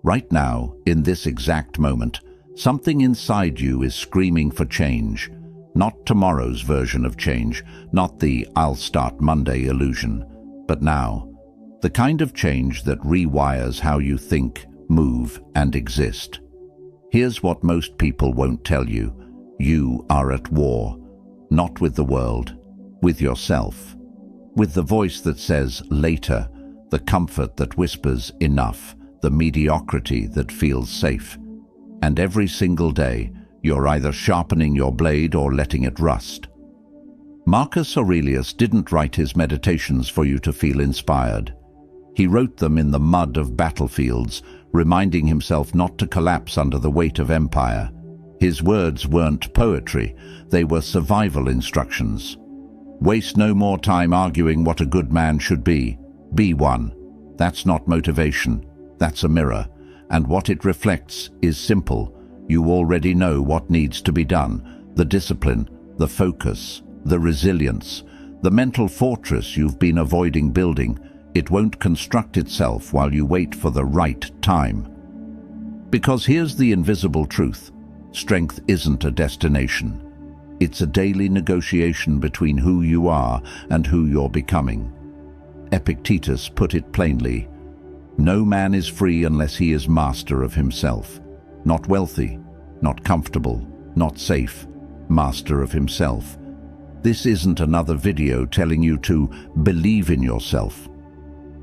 Right now, in this exact moment, something inside you is screaming for change. Not tomorrow's version of change, not the "I'll start Monday" illusion, but now. The kind of change that rewires how you think, move, and exist. Here's what most people won't tell you. You are at war, not with the world, with yourself. With the voice that says later, the comfort that whispers enough, the mediocrity that feels safe. And every single day, you're either sharpening your blade or letting it rust. Marcus Aurelius didn't write his meditations for you to feel inspired. He wrote them in the mud of battlefields, reminding himself not to collapse under the weight of empire. His words weren't poetry, they were survival instructions. Waste no more time arguing what a good man should be. Be one. That's not motivation, that's a mirror. And what it reflects is simple. You already know what needs to be done. The discipline, the focus, the resilience, the mental fortress you've been avoiding building. It won't construct itself while you wait for the right time. Because here's the invisible truth. Strength isn't a destination. It's a daily negotiation between who you are and who you're becoming. Epictetus put it plainly. No man is free unless he is master of himself. Not wealthy, not comfortable, not safe. Master of himself. This isn't another video telling you to believe in yourself.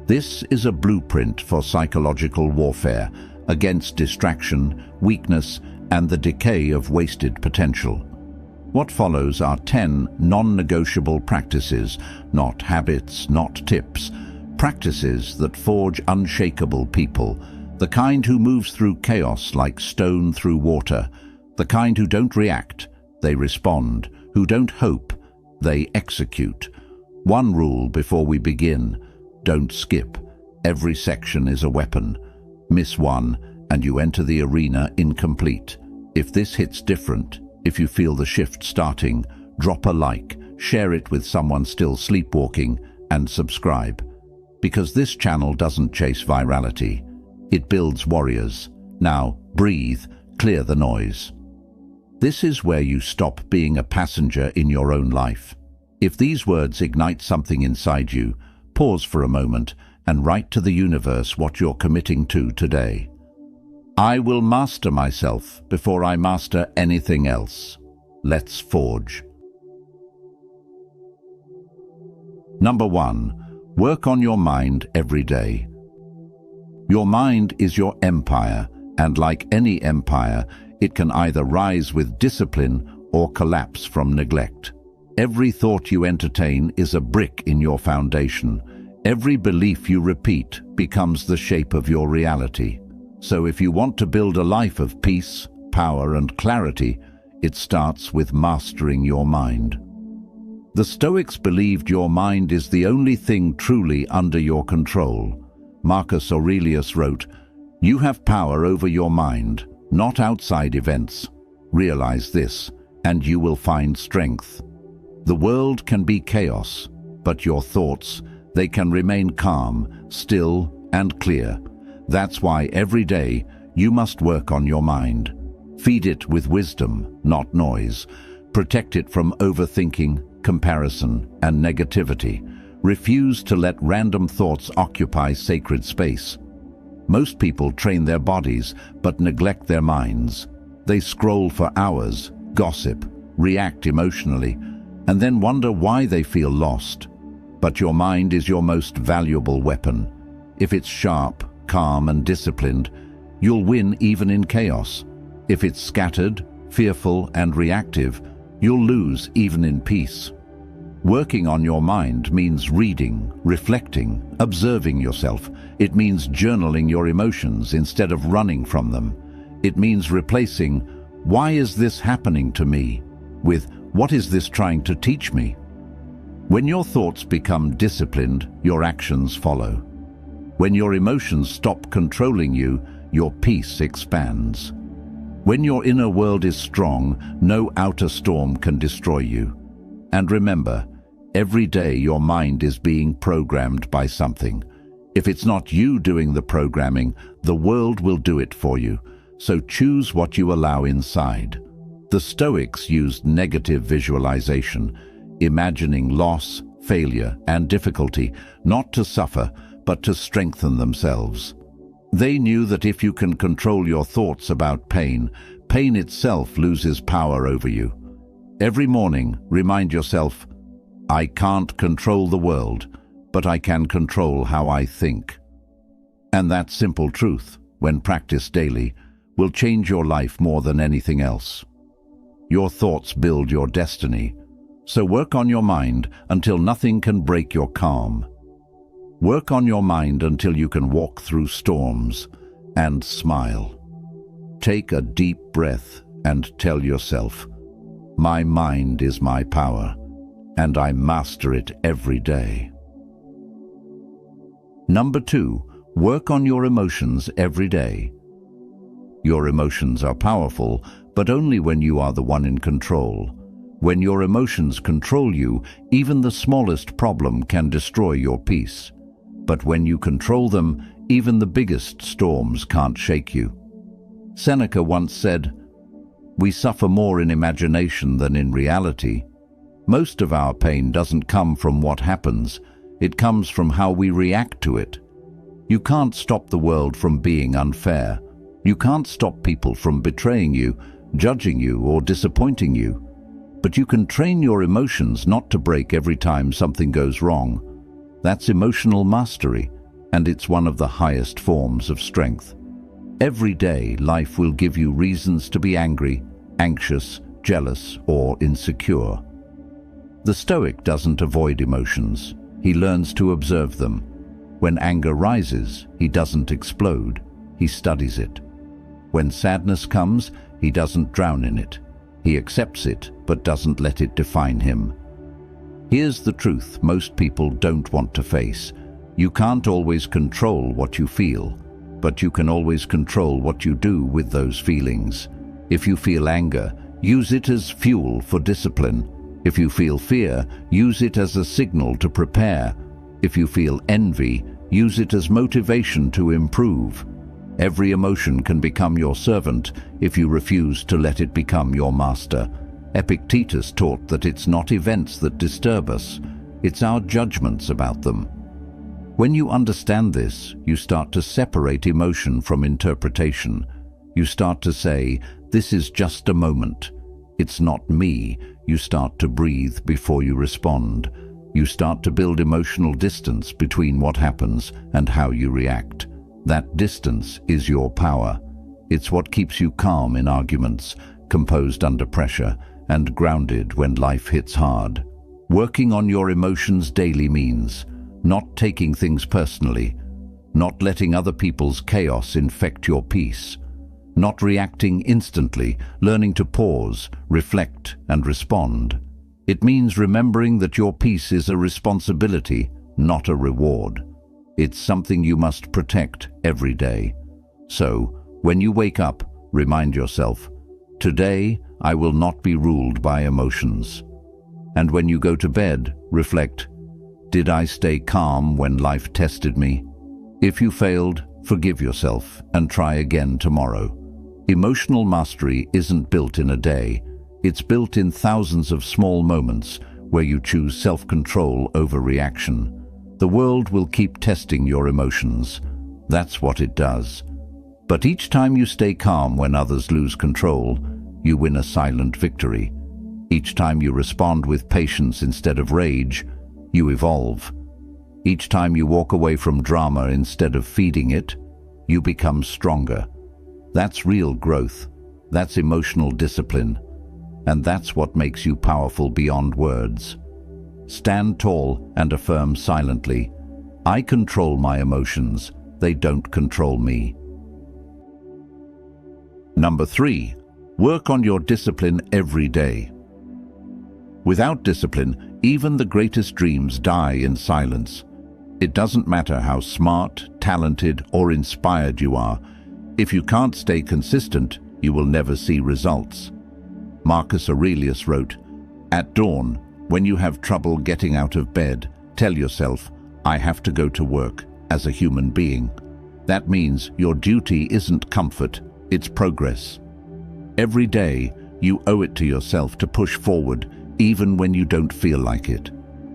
This is a blueprint for psychological warfare against distraction, weakness, and the decay of wasted potential. What follows are 10 non-negotiable practices, not habits, not tips, practices that forge unshakable people, the kind who moves through chaos like stone through water, the kind who don't react, they respond, who don't hope, they execute. One rule before we begin: don't skip. Every section is a weapon. Miss one, and you enter the arena incomplete. If this hits different, if you feel the shift starting, drop a like, share it with someone still sleepwalking, and subscribe. Because this channel doesn't chase virality. It builds warriors. Now, breathe, clear the noise. This is where you stop being a passenger in your own life. If these words ignite something inside you, pause for a moment and write to the universe what you're committing to today. I will master myself before I master anything else. Let's forge. Number 1. Work on your mind every day. Your mind is your empire, and like any empire, it can either rise with discipline or collapse from neglect. Every thought you entertain is a brick in your foundation. Every belief you repeat becomes the shape of your reality. So if you want to build a life of peace, power, and clarity, it starts with mastering your mind. The Stoics believed your mind is the only thing truly under your control. Marcus Aurelius wrote, "You have power over your mind, not outside events. Realize this, and you will find strength." The world can be chaos, but your thoughts, they can remain calm, still, and clear. That's why every day you must work on your mind. Feed it with wisdom, not noise. Protect it from overthinking, comparison, and negativity. Refuse to let random thoughts occupy sacred space. Most people train their bodies but neglect their minds. They scroll for hours, gossip, react emotionally, and then wonder why they feel lost. But your mind is your most valuable weapon. If it's sharp, calm, and disciplined, you'll win even in chaos. If it's scattered, fearful, and reactive, you'll lose even in peace. Working on your mind means reading, reflecting, observing yourself. It means journaling your emotions instead of running from them. It means replacing, "Why is this happening to me?" with, "What is this trying to teach me?" When your thoughts become disciplined, your actions follow. When your emotions stop controlling you, your peace expands. When your inner world is strong, no outer storm can destroy you. And remember, every day your mind is being programmed by something. If it's not you doing the programming, the world will do it for you. So choose what you allow inside. The Stoics used negative visualization, imagining loss, failure, and difficulty, not to suffer, but to strengthen themselves. They knew that if you can control your thoughts about pain, pain itself loses power over you. Every morning, remind yourself, I can't control the world, but I can control how I think. And that simple truth, when practiced daily, will change your life more than anything else. Your thoughts build your destiny, so work on your mind until nothing can break your calm. Work on your mind until you can walk through storms and smile. Take a deep breath and tell yourself, my mind is my power, and I master it every day. Number 2, work on your emotions every day. Your emotions are powerful, but only when you are the one in control. When your emotions control you, even the smallest problem can destroy your peace. But when you control them, even the biggest storms can't shake you. Seneca once said, "We suffer more in imagination than in reality." Most of our pain doesn't come from what happens, it comes from how we react to it. You can't stop the world from being unfair. You can't stop people from betraying you, judging you, or disappointing you. But you can train your emotions not to break every time something goes wrong. That's emotional mastery, and it's one of the highest forms of strength. Every day, life will give you reasons to be angry, anxious, jealous, or insecure. The Stoic doesn't avoid emotions. He learns to observe them. When anger rises, he doesn't explode. He studies it. When sadness comes, he doesn't drown in it. He accepts it, but doesn't let it define him. Here's the truth most people don't want to face. You can't always control what you feel, but you can always control what you do with those feelings. If you feel anger, use it as fuel for discipline. If you feel fear, use it as a signal to prepare. If you feel envy, use it as motivation to improve. Every emotion can become your servant if you refuse to let it become your master. Epictetus taught that it's not events that disturb us, it's our judgments about them. When you understand this, you start to separate emotion from interpretation. You start to say, this is just a moment. It's not me. You start to breathe before you respond. You start to build emotional distance between what happens and how you react. That distance is your power. It's what keeps you calm in arguments, composed under pressure, and grounded when life hits hard. Working on your emotions daily means not taking things personally, not letting other people's chaos infect your peace, not reacting instantly, learning to pause, reflect, and respond. It means remembering that your peace is a responsibility, not a reward. It's something you must protect every day. So, when you wake up, remind yourself, today I will not be ruled by emotions. And when you go to bed, reflect, did I stay calm when life tested me? If you failed, forgive yourself and try again tomorrow. Emotional mastery isn't built in a day. It's built in thousands of small moments where you choose self-control over reaction. The world will keep testing your emotions. That's what it does. But each time you stay calm when others lose control, you win a silent victory. Each time you respond with patience instead of rage, you evolve. Each time you walk away from drama instead of feeding it, you become stronger. That's real growth. That's emotional discipline. And that's what makes you powerful beyond words. Stand tall and affirm silently, I control my emotions, they don't control me. Number 3, work on your discipline every day. Without discipline, even the greatest dreams die in silence. It doesn't matter how smart, talented, or inspired you are. If you can't stay consistent, you will never see results. Marcus Aurelius wrote, "At dawn, when you have trouble getting out of bed, tell yourself, I have to go to work, as a human being. That means your duty isn't comfort, it's progress. Every day, you owe it to yourself to push forward, even when you don't feel like it.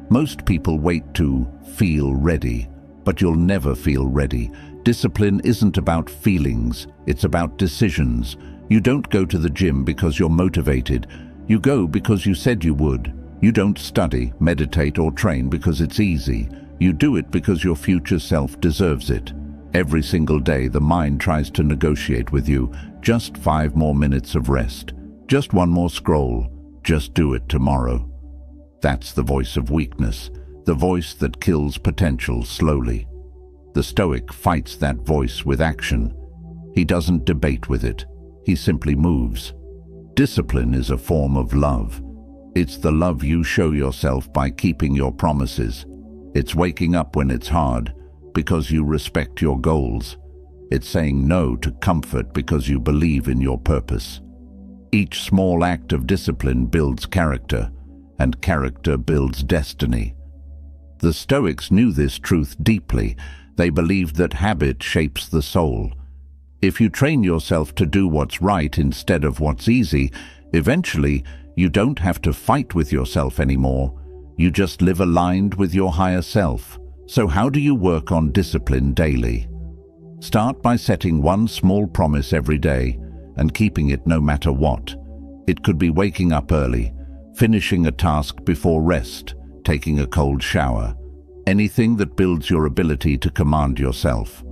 Most people wait to feel ready, but you'll never feel ready. Discipline isn't about feelings, it's about decisions. You don't go to the gym because you're motivated. You go because you said you would. You don't study, meditate, or train because it's easy. You do it because your future self deserves it. Every single day, the mind tries to negotiate with you. Just 5 more minutes of rest. Just one more scroll. Just do it tomorrow. That's the voice of weakness, the voice that kills potential slowly. The Stoic fights that voice with action. He doesn't debate with it. He simply moves. Discipline is a form of love. It's the love you show yourself by keeping your promises. It's waking up when it's hard because you respect your goals. It's saying no to comfort because you believe in your purpose. Each small act of discipline builds character, and character builds destiny. The Stoics knew this truth deeply. They believed that habit shapes the soul. If you train yourself to do what's right instead of what's easy, eventually you don't have to fight with yourself anymore. You just live aligned with your higher self. So how do you work on discipline daily? Start by setting one small promise every day and keeping it no matter what. It could be waking up early, finishing a task before rest, taking a cold shower. Anything that builds your ability to command yourself.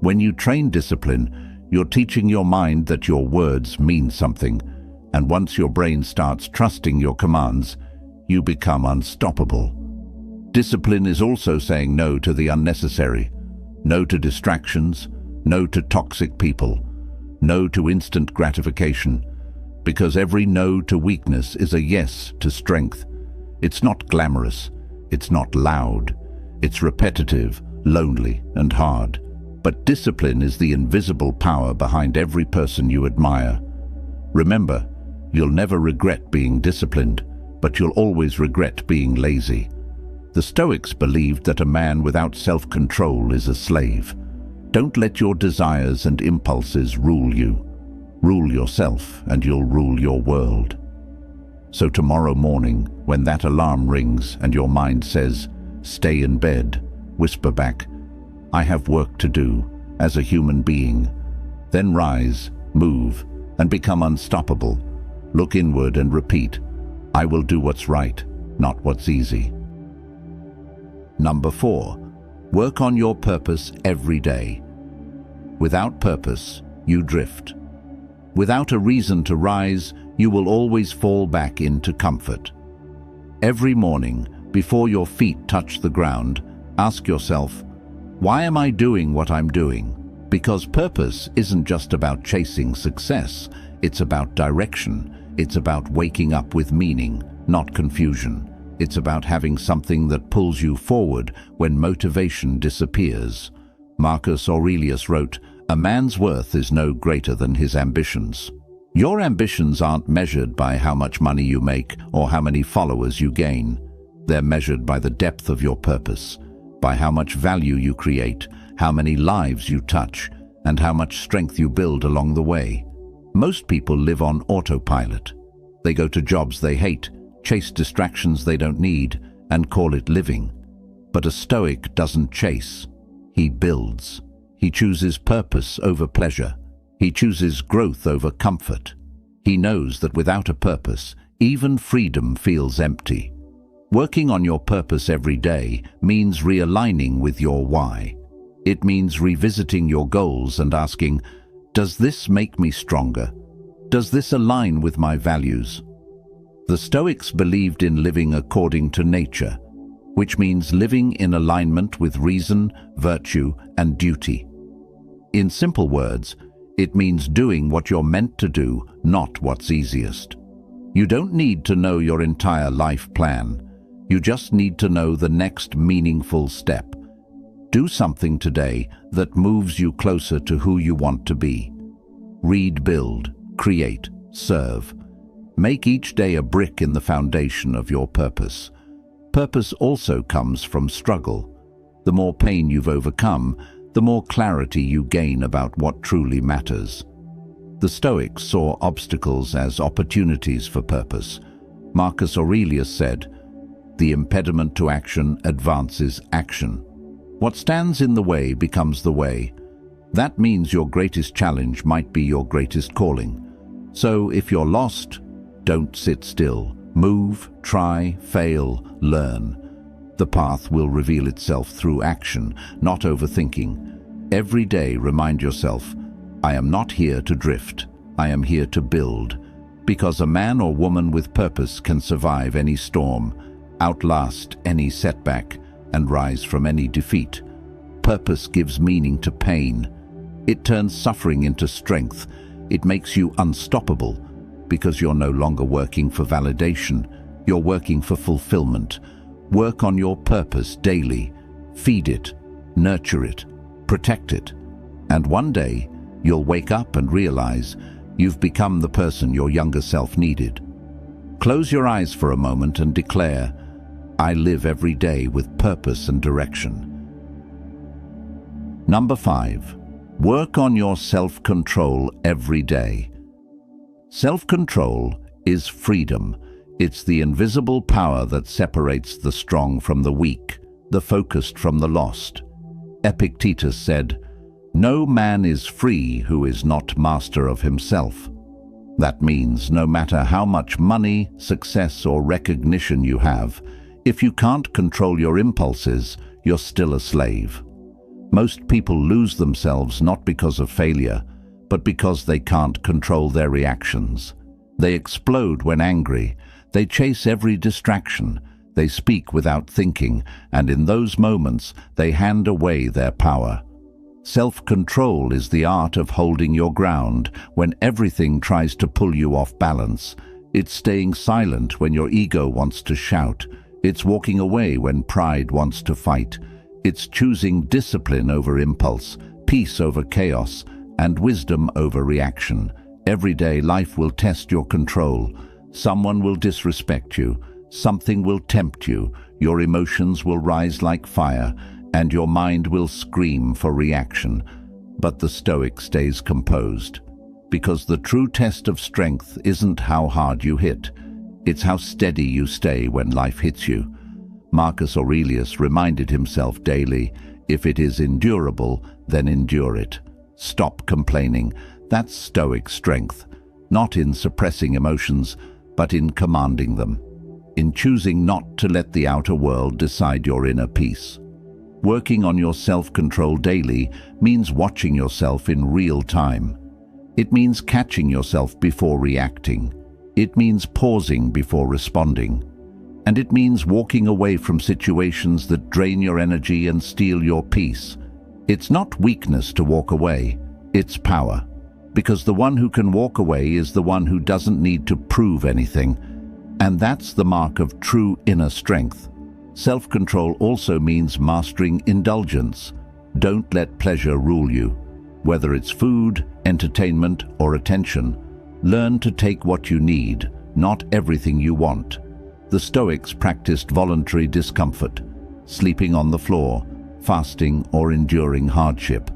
When you train discipline, you're teaching your mind that your words mean something, and once your brain starts trusting your commands, you become unstoppable. Discipline is also saying no to the unnecessary, no to distractions, no to toxic people, no to instant gratification, because every no to weakness is a yes to strength. It's not glamorous, it's not loud, it's repetitive, lonely, and hard. But discipline is the invisible power behind every person you admire. Remember, you'll never regret being disciplined, but you'll always regret being lazy. The Stoics believed that a man without self-control is a slave. Don't let your desires and impulses rule you. Rule yourself, and you'll rule your world. So tomorrow morning, when that alarm rings and your mind says, "Stay in bed," whisper back, "I have work to do as a human being." Then rise, move, and become unstoppable. Look inward and repeat, "I will do what's right, not what's easy." Number 4, work on your purpose every day. Without purpose, you drift. Without a reason to rise, you will always fall back into comfort. Every morning, before your feet touch the ground, ask yourself, why am I doing what I'm doing? Because purpose isn't just about chasing success, it's about direction. It's about waking up with meaning, not confusion. It's about having something that pulls you forward when motivation disappears. Marcus Aurelius wrote, "A man's worth is no greater than his ambitions." Your ambitions aren't measured by how much money you make or how many followers you gain. They're measured by the depth of your purpose, by how much value you create, how many lives you touch, and how much strength you build along the way. Most people live on autopilot. They go to jobs they hate, chase distractions they don't need, and call it living. But a Stoic doesn't chase. He builds. He chooses purpose over pleasure. He chooses growth over comfort. He knows that without a purpose, even freedom feels empty. Working on your purpose every day means realigning with your why. It means revisiting your goals and asking, does this make me stronger? Does this align with my values? The Stoics believed in living according to nature, which means living in alignment with reason, virtue, and duty. In simple words, it means doing what you're meant to do, not what's easiest. You don't need to know your entire life plan. You just need to know the next meaningful step. Do something today that moves you closer to who you want to be. Read, build, create, serve. Make each day a brick in the foundation of your purpose. Purpose also comes from struggle. The more pain you've overcome, the more clarity you gain about what truly matters. The Stoics saw obstacles as opportunities for purpose. Marcus Aurelius said, "The impediment to action advances action. What stands in the way becomes the way." That means your greatest challenge might be your greatest calling. So if you're lost, don't sit still. Move, try, fail, learn. The path will reveal itself through action, not overthinking. Every day remind yourself, I am not here to drift. I am here to build. Because a man or woman with purpose can survive any storm, outlast any setback, and rise from any defeat. Purpose gives meaning to pain. It turns suffering into strength. It makes you unstoppable because you're no longer working for validation. You're working for fulfillment. Work on your purpose daily. Feed it, nurture it, protect it. And one day, you'll wake up and realize you've become the person your younger self needed. Close your eyes for a moment and declare, I live every day with purpose and direction. Number 5. Work on your self-control every day. Self-control is freedom. It's the invisible power that separates the strong from the weak, the focused from the lost. Epictetus said, "No man is free who is not master of himself." That means no matter how much money, success, or recognition you have, if you can't control your impulses, you're still a slave. Most people lose themselves not because of failure, but because they can't control their reactions. They explode when angry. They chase every distraction. They speak without thinking, and in those moments, they hand away their power. Self-control is the art of holding your ground when everything tries to pull you off balance. It's staying silent when your ego wants to shout. It's walking away when pride wants to fight. It's choosing discipline over impulse, peace over chaos, and wisdom over reaction. Every day life will test your control. Someone will disrespect you. Something will tempt you. Your emotions will rise like fire, and your mind will scream for reaction. But the Stoic stays composed, because the true test of strength isn't how hard you hit. It's how steady you stay when life hits you. Marcus Aurelius reminded himself daily, if it is endurable, then endure it. Stop complaining. That's Stoic strength, not in suppressing emotions, but in commanding them, in choosing not to let the outer world decide your inner peace. Working on your self-control daily means watching yourself in real time. It means catching yourself before reacting. It means pausing before responding. And it means walking away from situations that drain your energy and steal your peace. It's not weakness to walk away, it's power. Because the one who can walk away is the one who doesn't need to prove anything. And that's the mark of true inner strength. Self-control also means mastering indulgence. Don't let pleasure rule you. Whether it's food, entertainment, or attention, learn to take what you need, not everything you want. The Stoics practiced voluntary discomfort, sleeping on the floor, fasting, or enduring hardship,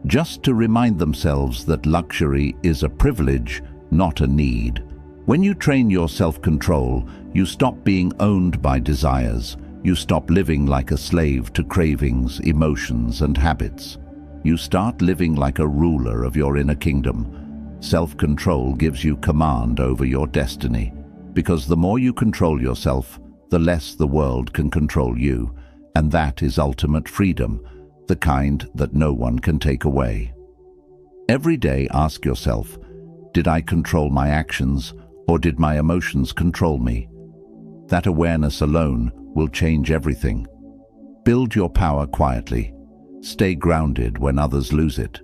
just to remind themselves that luxury is a privilege, not a need. When you train your self-control, you stop being owned by desires. You stop living like a slave to cravings, emotions, and habits. You start living like a ruler of your inner kingdom. Self-control gives you command over your destiny, because the more you control yourself, the less the world can control you, and that is ultimate freedom, the kind that no one can take away. Every day ask yourself, did I control my actions, or did my emotions control me? That awareness alone will change everything. Build your power quietly. Stay grounded when others lose it.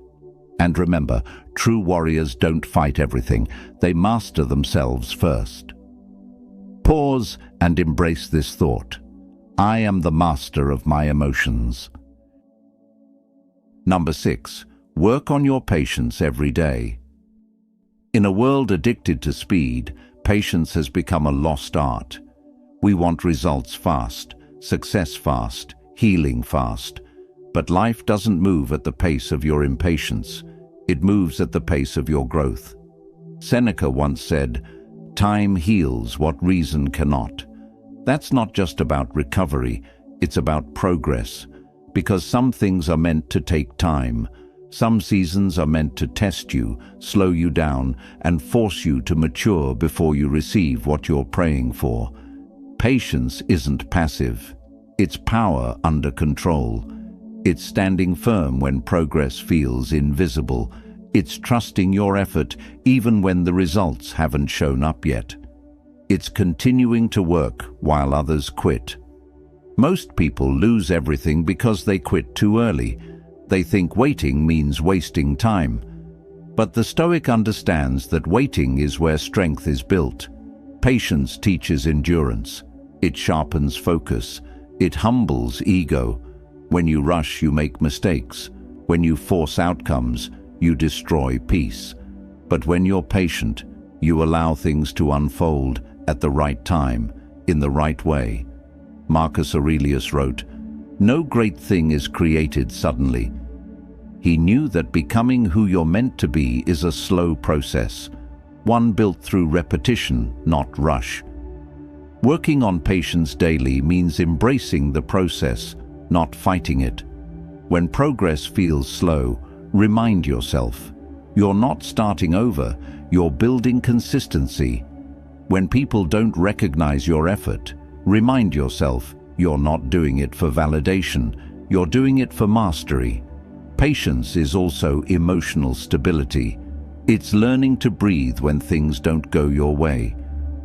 And remember, true warriors don't fight everything. They master themselves first. Pause and embrace this thought. I am the master of my emotions. Number 6. Work on your patience every day. In a world addicted to speed, patience has become a lost art. We want results fast, success fast, healing fast, But life doesn't move at the pace of your impatience. It moves at the pace of your growth. Seneca once said, "Time heals what reason cannot." That's not just about recovery, it's about progress. Because some things are meant to take time. Some seasons are meant to test you, slow you down, and force you to mature before you receive what you're praying for. Patience isn't passive. It's power under control. It's standing firm when progress feels invisible. It's trusting your effort even when the results haven't shown up yet. It's continuing to work while others quit. Most people lose everything because they quit too early. They think waiting means wasting time. But the Stoic understands that waiting is where strength is built. Patience teaches endurance. It sharpens focus. It humbles ego. When you rush, you make mistakes. When you force outcomes, you destroy peace. But when you're patient, you allow things to unfold at the right time, in the right way. Marcus Aurelius wrote, "No great thing is created suddenly." He knew that becoming who you're meant to be is a slow process, one built through repetition, not rush. Working on patience daily means embracing the process, not fighting it. When progress feels slow, remind yourself, you're not starting over, you're building consistency. When people don't recognize your effort, remind yourself, you're not doing it for validation, you're doing it for mastery. Patience is also emotional stability. It's learning to breathe when things don't go your way.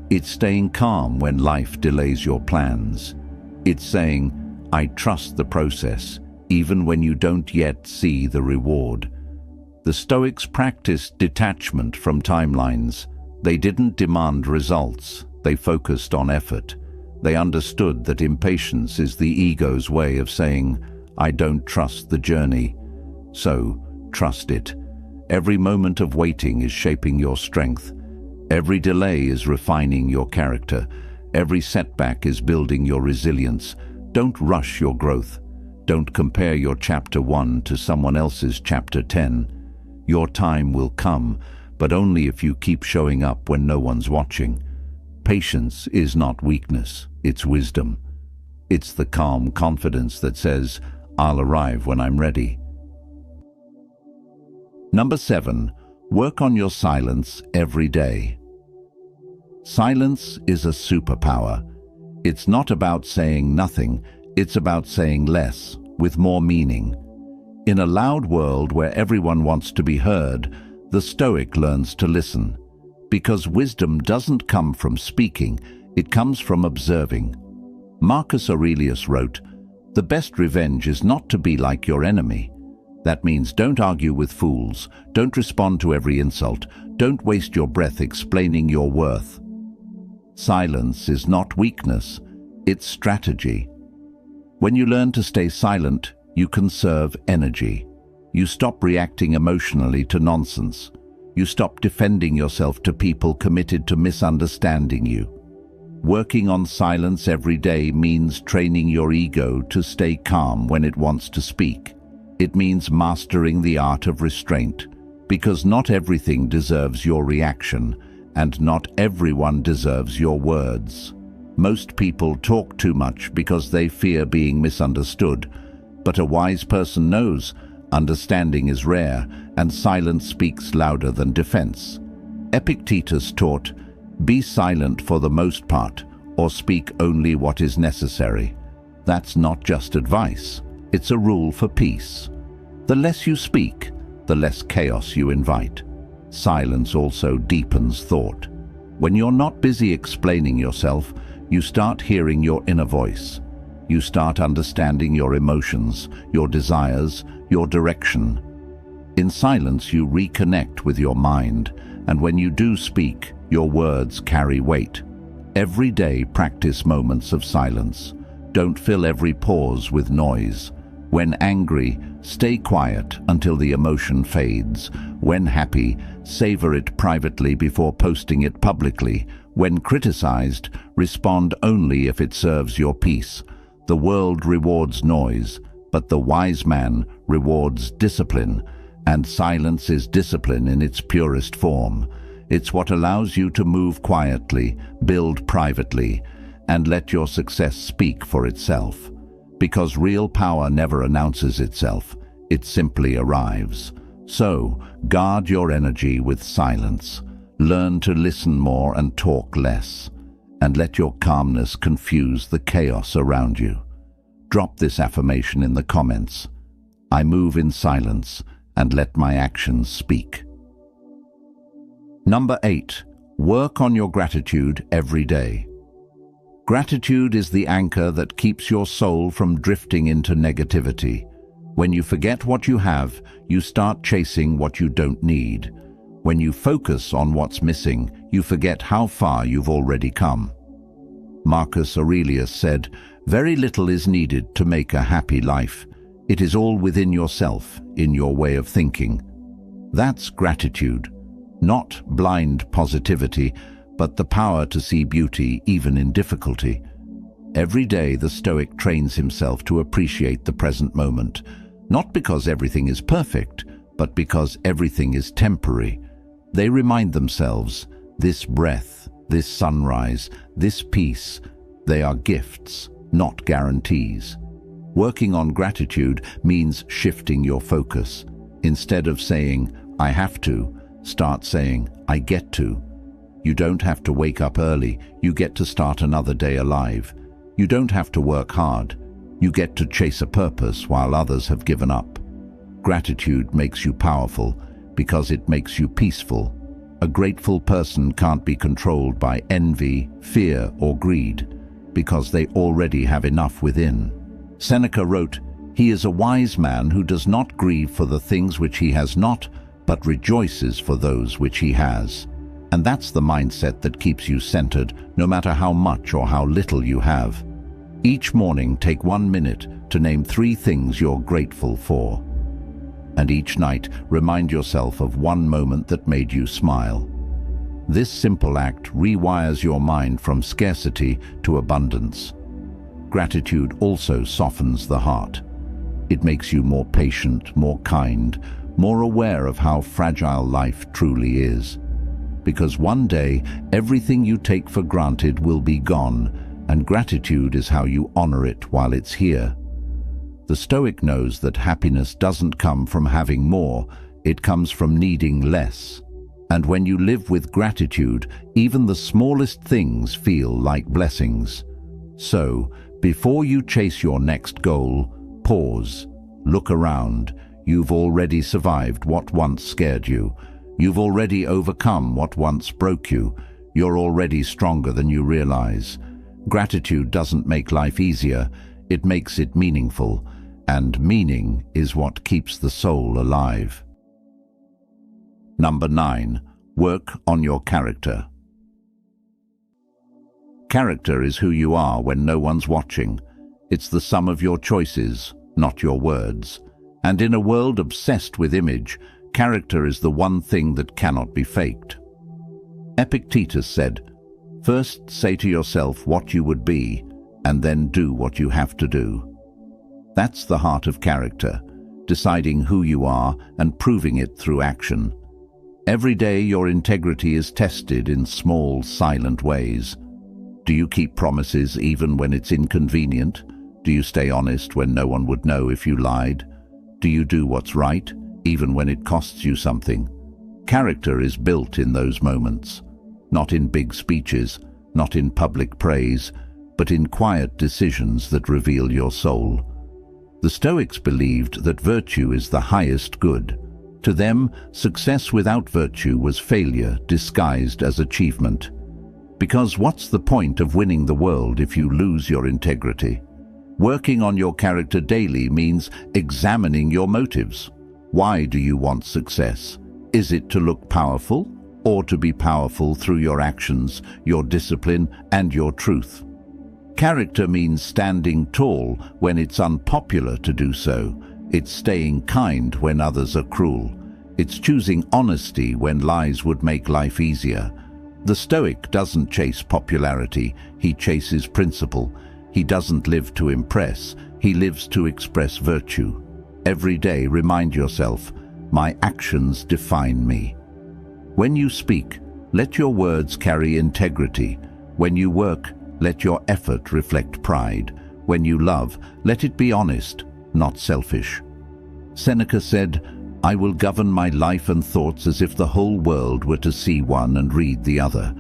It's staying calm when life delays your plans. It's saying, "I trust the process, even when you don't yet see the reward." The Stoics practiced detachment from timelines. They didn't demand results, they focused on effort. They understood that impatience is the ego's way of saying, "I don't trust the journey." So, trust it. Every moment of waiting is shaping your strength. Every delay is refining your character. Every setback is building your resilience. Don't rush your growth. Don't compare your chapter 1 to someone else's chapter 10. Your time will come, but only if you keep showing up when no one's watching. Patience is not weakness, it's wisdom. It's the calm confidence that says, "I'll arrive when I'm ready." Number 7, work on your silence every day. Silence is a superpower. It's not about saying nothing, it's about saying less, with more meaning. In a loud world where everyone wants to be heard, the Stoic learns to listen. Because wisdom doesn't come from speaking, it comes from observing. Marcus Aurelius wrote, "The best revenge is not to be like your enemy." That means don't argue with fools, don't respond to every insult, don't waste your breath explaining your worth. Silence is not weakness, it's strategy. When you learn to stay silent, you conserve energy. You stop reacting emotionally to nonsense. You stop defending yourself to people committed to misunderstanding you. Working on silence every day means training your ego to stay calm when it wants to speak. It means mastering the art of restraint, because not everything deserves your reaction, and not everyone deserves your words. Most people talk too much because they fear being misunderstood, but a wise person knows understanding is rare and silence speaks louder than defense. Epictetus taught, "Be silent for the most part, or speak only what is necessary." That's not just advice, it's a rule for peace. The less you speak, the less chaos you invite. Silence also deepens thought. When you're not busy explaining yourself, you start hearing your inner voice. You start understanding your emotions, your desires, your direction. In silence, you reconnect with your mind, and when you do speak, your words carry weight. Every day, practice moments of silence. Don't fill every pause with noise. When angry, stay quiet until the emotion fades. When happy, savor it privately before posting it publicly. When criticized, respond only if it serves your peace. The world rewards noise, but the wise man rewards discipline, and silence is discipline in its purest form. It's what allows you to move quietly, build privately, and let your success speak for itself. Because real power never announces itself, it simply arrives. So, guard your energy with silence. Learn to listen more and talk less, and let your calmness confuse the chaos around you. Drop this affirmation in the comments. I move in silence and let my actions speak. Number 8. Work on your gratitude every day. Gratitude is the anchor that keeps your soul from drifting into negativity. When you forget what you have, you start chasing what you don't need. When you focus on what's missing, you forget how far you've already come. Marcus Aurelius said, "Very little is needed to make a happy life. It is all within yourself, in your way of thinking." That's gratitude. Not blind positivity, but the power to see beauty even in difficulty. Every day the Stoic trains himself to appreciate the present moment, not because everything is perfect, but because everything is temporary. They remind themselves, this breath, this sunrise, this peace, they are gifts, not guarantees. Working on gratitude means shifting your focus. Instead of saying, "I have to," start saying, "I get to." You don't have to wake up early, you get to start another day alive. You don't have to work hard, you get to chase a purpose while others have given up. Gratitude makes you powerful because it makes you peaceful. A grateful person can't be controlled by envy, fear, or greed, because they already have enough within. Seneca wrote, "He is a wise man who does not grieve for the things which he has not, but rejoices for those which he has." And that's the mindset that keeps you centered, no matter how much or how little you have. Each morning, take 1 minute to name 3 things you're grateful for. And each night, remind yourself of one moment that made you smile. This simple act rewires your mind from scarcity to abundance. Gratitude also softens the heart. It makes you more patient, more kind, more aware of how fragile life truly is. Because one day, everything you take for granted will be gone, and gratitude is how you honor it while it's here. The Stoic knows that happiness doesn't come from having more, it comes from needing less. And when you live with gratitude, even the smallest things feel like blessings. So, before you chase your next goal, pause, look around. You've already survived what once scared you. You've already overcome what once broke you. You're already stronger than you realize. Gratitude doesn't make life easier, it makes it meaningful. And meaning is what keeps the soul alive. Number 9. Work on your character. Character is who you are when no one's watching. It's the sum of your choices, not your words. And in a world obsessed with image, character is the one thing that cannot be faked. Epictetus said, "First say to yourself what you would be, and then do what you have to do." That's the heart of character, deciding who you are and proving it through action. Every day your integrity is tested in small, silent ways. Do you keep promises even when it's inconvenient? Do you stay honest when no one would know if you lied? Do you do what's right, even when it costs you something? Character is built in those moments, not in big speeches, not in public praise, but in quiet decisions that reveal your soul. The Stoics believed that virtue is the highest good. To them, success without virtue was failure disguised as achievement. Because what's the point of winning the world if you lose your integrity? Working on your character daily means examining your motives. Why do you want success? Is it to look powerful, or to be powerful through your actions, your discipline, and your truth? Character means standing tall when it's unpopular to do so. It's staying kind when others are cruel. It's choosing honesty when lies would make life easier. The Stoic doesn't chase popularity, he chases principle. He doesn't live to impress, he lives to express virtue. Every day remind yourself, my actions define me. When you speak, let your words carry integrity. When you work, let your effort reflect pride. When you love, let it be honest, not selfish. Seneca said, I will govern my life and thoughts as if the whole world were to see one and read the other.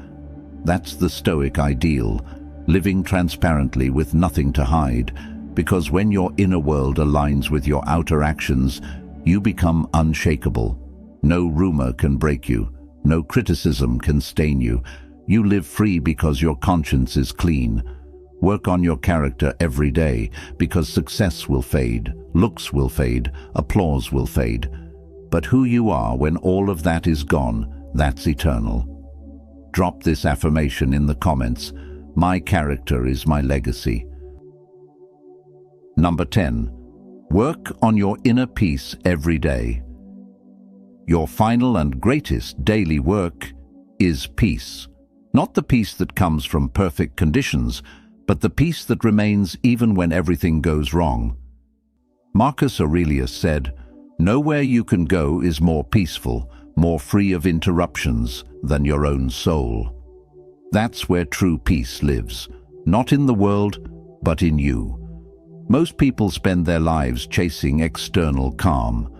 That's the Stoic ideal, living transparently with nothing to hide, because when your inner world aligns with your outer actions, you become unshakable. No rumor can break you. No criticism can stain you. You live free because your conscience is clean. Work on your character every day, because success will fade, looks will fade, applause will fade. But who you are when all of that is gone, that's eternal. Drop this affirmation in the comments. My character is my legacy. Number 10. Work on your inner peace every day. Your final and greatest daily work is peace. Not the peace that comes from perfect conditions, but the peace that remains even when everything goes wrong. Marcus Aurelius said, nowhere you can go is more peaceful, more free of interruptions than your own soul. That's where true peace lives, not in the world, but in you. Most people spend their lives chasing external calm.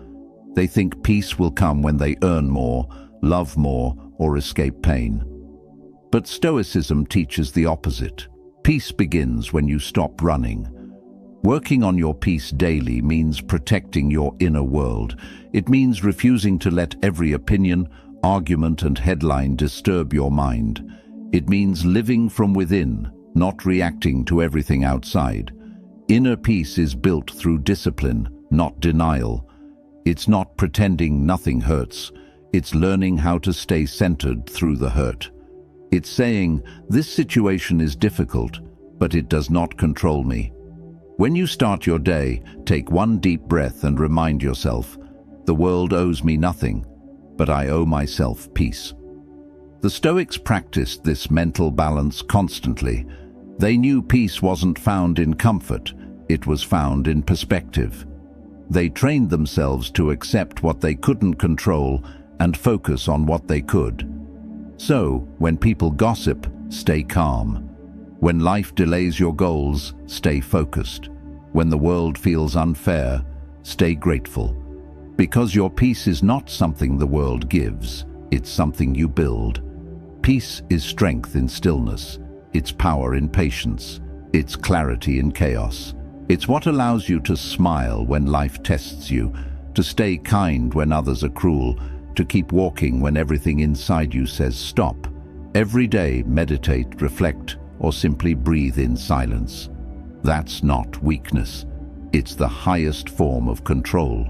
They think peace will come when they earn more, love more, or escape pain. But Stoicism teaches the opposite. Peace begins when you stop running. Working on your peace daily means protecting your inner world. It means refusing to let every opinion, argument, and headline disturb your mind. It means living from within, not reacting to everything outside. Inner peace is built through discipline, not denial. It's not pretending nothing hurts. It's learning how to stay centered through the hurt. It's saying, this situation is difficult, but it does not control me. When you start your day, take one deep breath and remind yourself, the world owes me nothing, but I owe myself peace. The Stoics practiced this mental balance constantly. They knew peace wasn't found in comfort, it was found in perspective. They trained themselves to accept what they couldn't control and focus on what they could. So, when people gossip, stay calm. When life delays your goals, stay focused. When the world feels unfair, stay grateful. Because your peace is not something the world gives, it's something you build. Peace is strength in stillness. It's power in patience. It's clarity in chaos. It's what allows you to smile when life tests you, to stay kind when others are cruel, to keep walking when everything inside you says stop. Every day, meditate, reflect, or simply breathe in silence. That's not weakness. It's the highest form of control.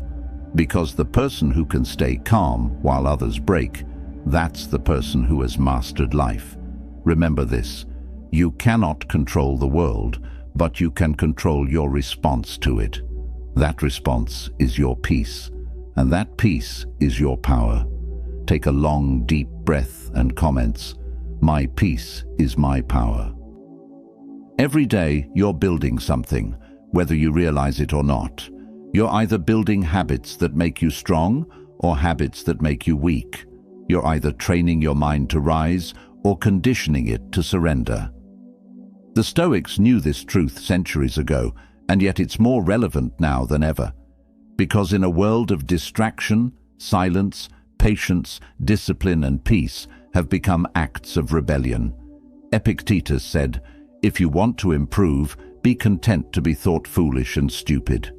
Because the person who can stay calm while others break, that's the person who has mastered life. Remember this, you cannot control the world, but you can control your response to it. That response is your peace, and that peace is your power. Take a long, deep breath and comments, my peace is my power. Every day, you're building something, whether you realize it or not. You're either building habits that make you strong or habits that make you weak. You're either training your mind to rise or conditioning it to surrender. The Stoics knew this truth centuries ago, and yet it's more relevant now than ever. Because in a world of distraction, silence, patience, discipline, and peace have become acts of rebellion. Epictetus said, if you want to improve, be content to be thought foolish and stupid.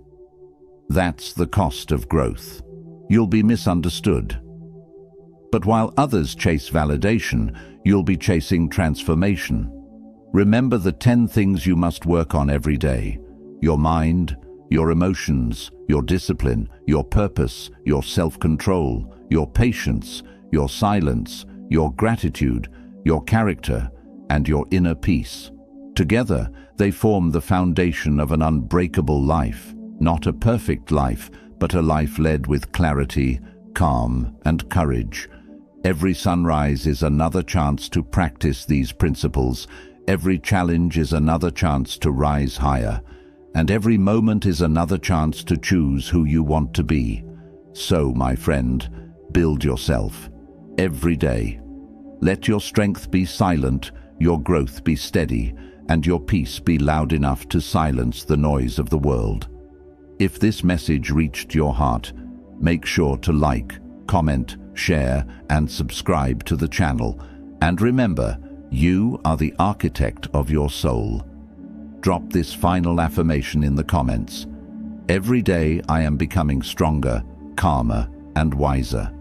That's the cost of growth. You'll be misunderstood. But while others chase validation, you'll be chasing transformation. Remember the 10 things you must work on every day. Your mind, your emotions, your discipline, your purpose, your self-control, your patience, your silence, your gratitude, your character, and your inner peace. Together, they form the foundation of an unbreakable life, not a perfect life, but a life led with clarity, calm, and courage. Every sunrise is another chance to practice these principles. Every challenge is another chance to rise higher, and every moment is another chance to choose who you want to be. So, my friend, build yourself every day. Let your strength be silent, your growth be steady, and your peace be loud enough to silence the noise of the world. If this message reached your heart, make sure to like, comment, share, and subscribe to the channel. And remember, you are the architect of your soul. Drop this final affirmation in the comments. Every day I am becoming stronger, calmer, and wiser.